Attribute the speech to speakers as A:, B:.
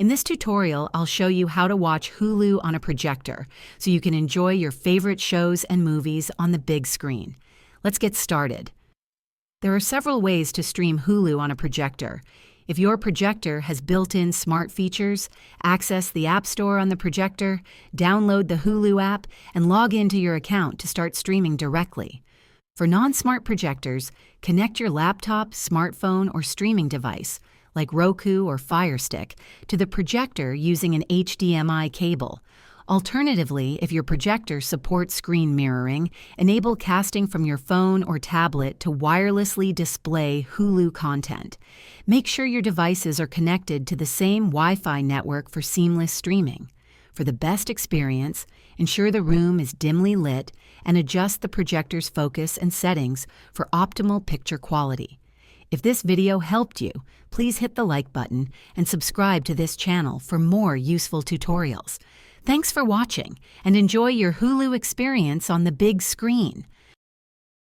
A: In this tutorial, I'll show you how to watch Hulu on a projector so you can enjoy your favorite shows and movies on the big screen. Let's get started. There are several ways to stream Hulu on a projector. If your projector has built-in smart features, access the App Store on the projector, download the Hulu app, and log into your account to start streaming directly. For non-smart projectors, connect your laptop, smartphone, or streaming device, like Roku or Fire Stick, to the projector using an HDMI cable. Alternatively, if your projector supports screen mirroring, enable casting from your phone or tablet to wirelessly display Hulu content. Make sure your devices are connected to the same Wi-Fi network for seamless streaming. For the best experience, ensure the room is dimly lit and adjust the projector's focus and settings for optimal picture quality. If this video helped you, please hit the like button and subscribe to this channel for more useful tutorials. Thanks for watching and enjoy your Hulu experience on the big screen.